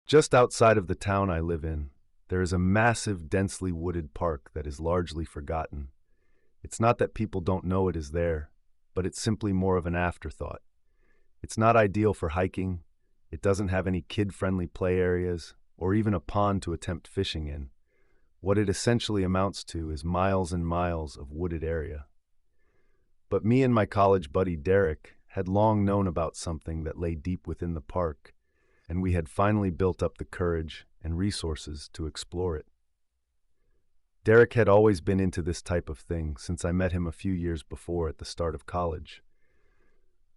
Just outside of the town I live in, there is a massive, densely wooded park that is largely forgotten. It's not that people don't know it is there, but it's simply more of an afterthought. It's not ideal for hiking, it doesn't have any kid-friendly play areas, or even a pond to attempt fishing in. What it essentially amounts to is miles and miles of wooded area. But me and my college buddy Derek had long known about something that lay deep within the park, and we had finally built up the courage and resources to explore it. Derek had always been into this type of thing since I met him a few years before at the start of college.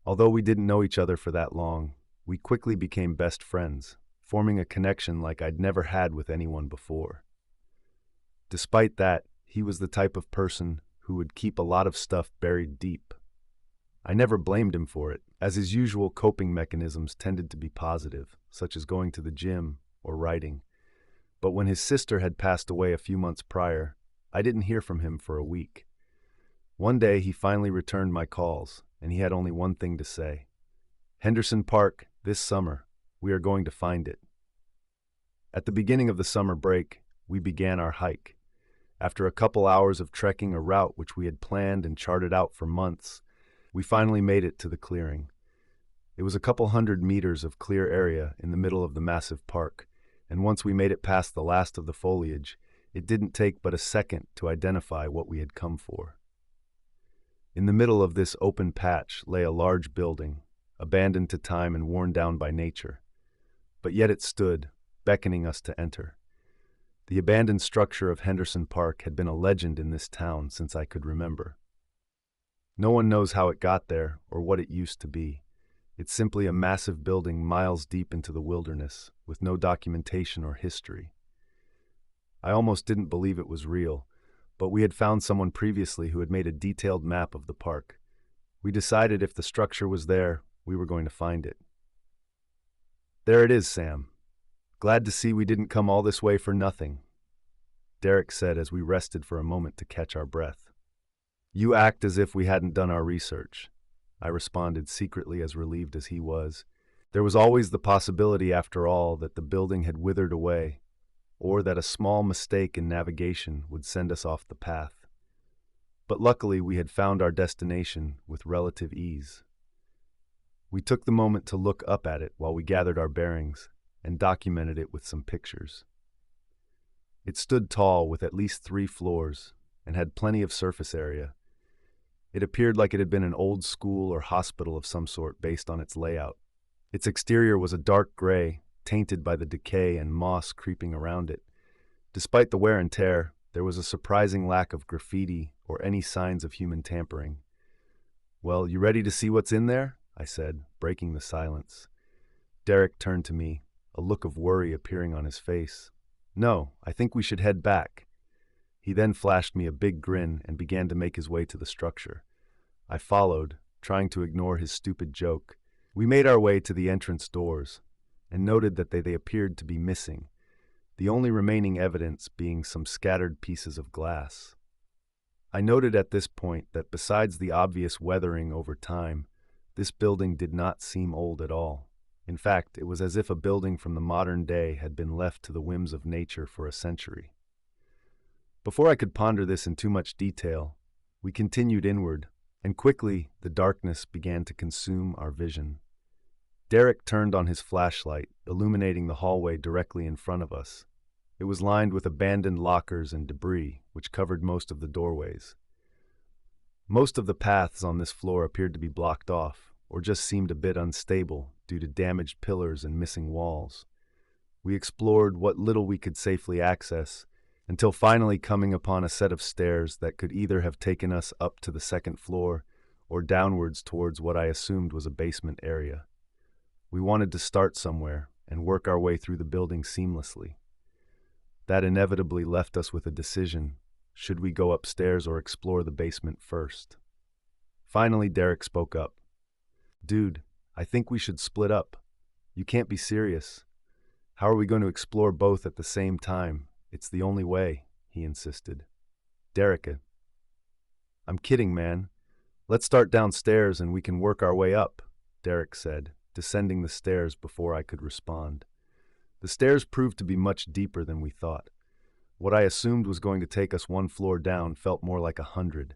Although we didn't know each other for that long, we quickly became best friends, forming a connection like I'd never had with anyone before. Despite that, he was the type of person who would keep a lot of stuff buried deep. I never blamed him for it, as his usual coping mechanisms tended to be positive, such as going to the gym or writing. But when his sister had passed away a few months prior, I didn't hear from him for a week. One day he finally returned my calls, and he had only one thing to say. "Henderson Park, this summer, we are going to find it." At the beginning of the summer break, we began our hike. After a couple hours of trekking a route which we had planned and charted out for months, we finally made it to the clearing. It was a couple 100 meters of clear area in the middle of the massive park, and once we made it past the last of the foliage, it didn't take but a second to identify what we had come for. In the middle of this open patch lay a large building, abandoned to time and worn down by nature. But yet it stood, beckoning us to enter. The abandoned structure of Henderson Park had been a legend in this town since I could remember. No one knows how it got there or what it used to be. It's simply a massive building miles deep into the wilderness, with no documentation or history. I almost didn't believe it was real, but we had found someone previously who had made a detailed map of the park. We decided if the structure was there, we were going to find it. "There it is, Sam. Glad to see we didn't come all this way for nothing," Derek said as we rested for a moment to catch our breath. "You act as if we hadn't done our research," I responded, secretly as relieved as he was. There was always the possibility, after all, that the building had withered away, or that a small mistake in navigation would send us off the path. But luckily we had found our destination with relative ease. We took the moment to look up at it while we gathered our bearings and documented it with some pictures. It stood tall with at least 3 floors and had plenty of surface area. It appeared like it had been an old school or hospital of some sort based on its layout. Its exterior was a dark gray, tainted by the decay and moss creeping around it. Despite the wear and tear, there was a surprising lack of graffiti or any signs of human tampering. "Well, you ready to see what's in there?" I said, breaking the silence. Derek turned to me, a look of worry appearing on his face. "No, I think we should head back." He then flashed me a big grin and began to make his way to the structure. I followed, trying to ignore his stupid joke. We made our way to the entrance doors and noted that they appeared to be missing, the only remaining evidence being some scattered pieces of glass. I noted at this point that besides the obvious weathering over time, this building did not seem old at all. In fact, it was as if a building from the modern day had been left to the whims of nature for a century. Before I could ponder this in too much detail, we continued inward, and quickly the darkness began to consume our vision. Derek turned on his flashlight, illuminating the hallway directly in front of us. It was lined with abandoned lockers and debris, which covered most of the doorways. Most of the paths on this floor appeared to be blocked off, or just seemed a bit unstable due to damaged pillars and missing walls. We explored what little we could safely access, until finally coming upon a set of stairs that could either have taken us up to the second floor or downwards towards what I assumed was a basement area. We wanted to start somewhere and work our way through the building seamlessly. That inevitably left us with a decision: should we go upstairs or explore the basement first? Finally, Derek spoke up. "Dude, I think we should split up. You can't be serious. How are we going to explore both at the same time? It's the only way," he insisted. "Derek, I'm kidding, man. Let's start downstairs and we can work our way up," Derek said, descending the stairs before I could respond. The stairs proved to be much deeper than we thought. What I assumed was going to take us one floor down felt more like 100.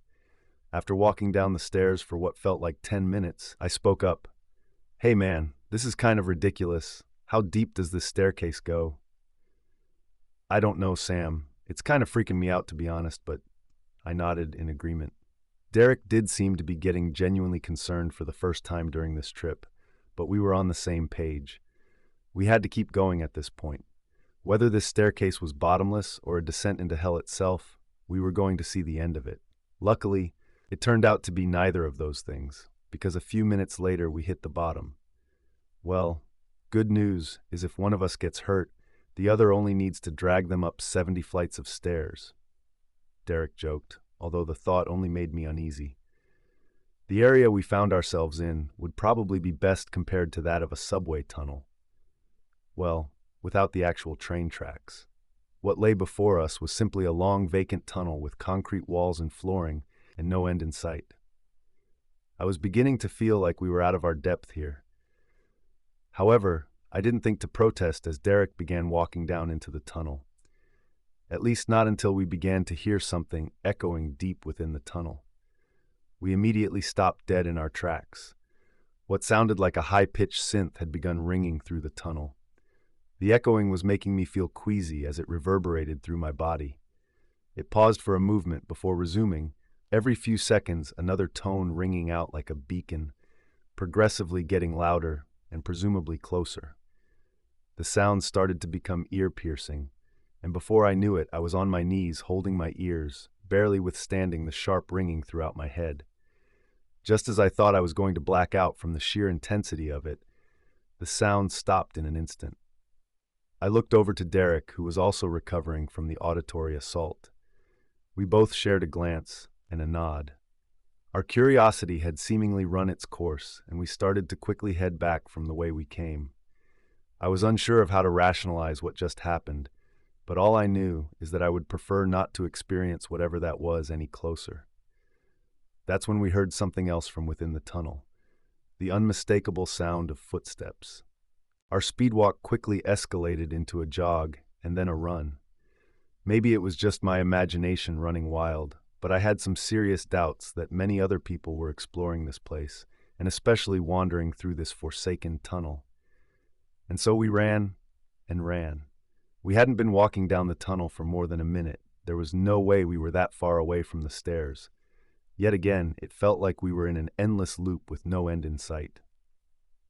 After walking down the stairs for what felt like 10 minutes, I spoke up. "Hey man, this is kind of ridiculous. How deep does this staircase go?" "I don't know, Sam. It's kind of freaking me out, to be honest," but I nodded in agreement. Derek did seem to be getting genuinely concerned for the first time during this trip, but we were on the same page. We had to keep going at this point. Whether this staircase was bottomless or a descent into hell itself, we were going to see the end of it. Luckily, it turned out to be neither of those things, because a few minutes later we hit the bottom. Well, good news is if one of us gets hurt, the other only needs to drag them up 70 flights of stairs. Derek joked, although the thought only made me uneasy. The area we found ourselves in would probably be best compared to that of a subway tunnel. Well, without the actual train tracks. What lay before us was simply a long vacant tunnel with concrete walls and flooring and no end in sight. I was beginning to feel like we were out of our depth here. However, I didn't think to protest as Derek began walking down into the tunnel. At least not until we began to hear something echoing deep within the tunnel. We immediately stopped dead in our tracks. What sounded like a high-pitched synth had begun ringing through the tunnel. The echoing was making me feel queasy as it reverberated through my body. It paused for a movement before resuming, every few seconds another tone ringing out like a beacon, progressively getting louder and presumably closer. The sound started to become ear-piercing, and before I knew it, I was on my knees holding my ears, barely withstanding the sharp ringing throughout my head. Just as I thought I was going to black out from the sheer intensity of it, the sound stopped in an instant. I looked over to Derek, who was also recovering from the auditory assault. We both shared a glance and a nod. Our curiosity had seemingly run its course, and we started to quickly head back from the way we came. I was unsure of how to rationalize what just happened, but all I knew is that I would prefer not to experience whatever that was any closer. That's when we heard something else from within the tunnel, the unmistakable sound of footsteps. Our speedwalk quickly escalated into a jog and then a run. Maybe it was just my imagination running wild, but I had some serious doubts that many other people were exploring this place, and especially wandering through this forsaken tunnel. And so we ran and ran. We hadn't been walking down the tunnel for more than a minute. There was no way we were that far away from the stairs. Yet again, it felt like we were in an endless loop with no end in sight.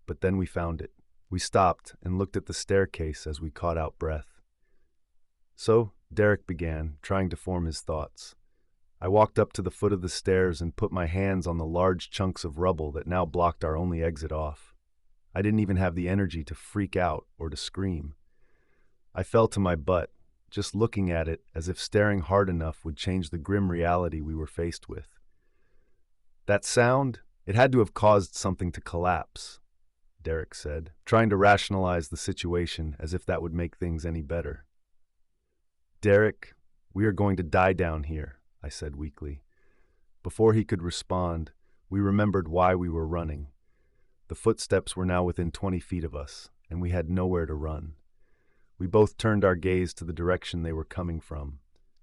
But then we found it. We stopped and looked at the staircase as we caught out breath. So, Derek began, trying to form his thoughts. I walked up to the foot of the stairs and put my hands on the large chunks of rubble that now blocked our only exit off. I didn't even have the energy to freak out or to scream. I fell to my butt, just looking at it as if staring hard enough would change the grim reality we were faced with. That sound, it had to have caused something to collapse, Derek said, trying to rationalize the situation as if that would make things any better. "Derek, we are going to die down here," I said weakly. Before he could respond, we remembered why we were running. The footsteps were now within 20 feet of us, and we had nowhere to run. We both turned our gaze to the direction they were coming from.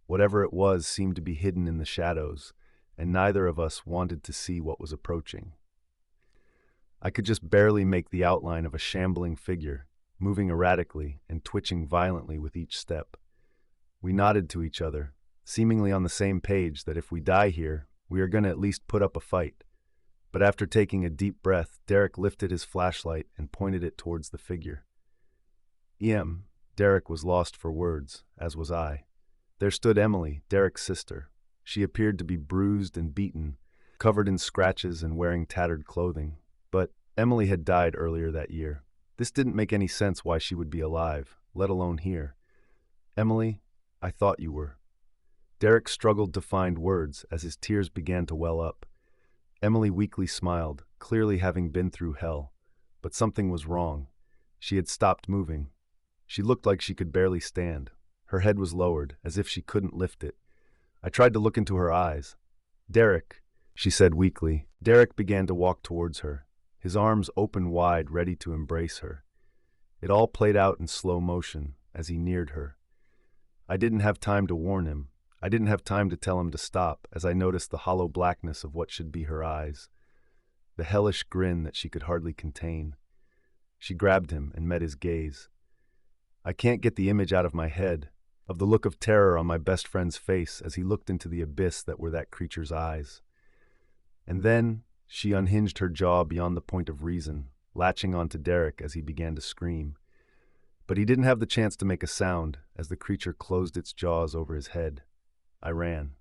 Whatever it was seemed to be hidden in the shadows, and neither of us wanted to see what was approaching. I could just barely make the outline of a shambling figure, moving erratically and twitching violently with each step. We nodded to each other, seemingly on the same page that if we die here, we are going to at least put up a fight. But after taking a deep breath, Derek lifted his flashlight and pointed it towards the figure. Derek was lost for words, as was I. There stood Emily, Derek's sister. She appeared to be bruised and beaten, covered in scratches and wearing tattered clothing. But Emily had died earlier that year. This didn't make any sense why she would be alive, let alone here. "Emily, I thought you were." Derek struggled to find words as his tears began to well up. Emily weakly smiled, clearly having been through hell. But something was wrong. She had stopped moving. She looked like she could barely stand. Her head was lowered, as if she couldn't lift it. I tried to look into her eyes. "Derek," she said weakly. Derek began to walk towards her, his arms open wide, ready to embrace her. It all played out in slow motion as he neared her. I didn't have time to warn him. I didn't have time to tell him to stop as I noticed the hollow blackness of what should be her eyes, the hellish grin that she could hardly contain. She grabbed him and met his gaze. I can't get the image out of my head, of the look of terror on my best friend's face as he looked into the abyss that were that creature's eyes. And then she unhinged her jaw beyond the point of reason, latching onto Derek as he began to scream. But he didn't have the chance to make a sound as the creature closed its jaws over his head. I ran.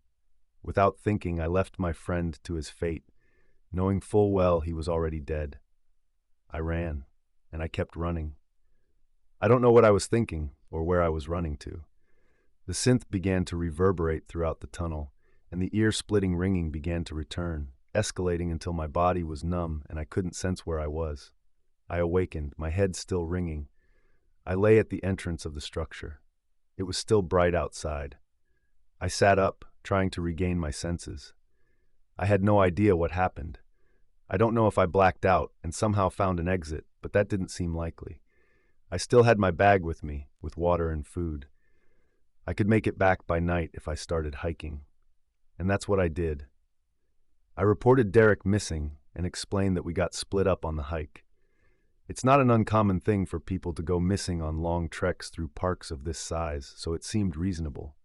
Without thinking, I left my friend to his fate, knowing full well he was already dead. I ran, and I kept running. I don't know what I was thinking or where I was running to. The synth began to reverberate throughout the tunnel, and the ear-splitting ringing began to return, escalating until my body was numb and I couldn't sense where I was. I awakened, my head still ringing. I lay at the entrance of the structure. It was still bright outside. I sat up, trying to regain my senses. I had no idea what happened. I don't know if I blacked out and somehow found an exit, but that didn't seem likely. I still had my bag with me, with water and food. I could make it back by night if I started hiking. And that's what I did. I reported Derek missing and explained that we got split up on the hike. It's not an uncommon thing for people to go missing on long treks through parks of this size, so it seemed reasonable.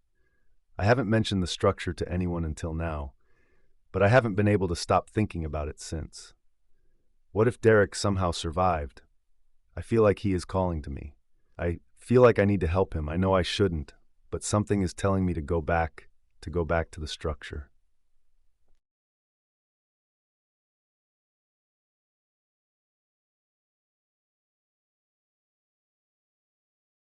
I haven't mentioned the structure to anyone until now, but I haven't been able to stop thinking about it since. What if Derek somehow survived? I feel like he is calling to me. I feel like I need to help him. I know I shouldn't, but something is telling me to go back to the structure.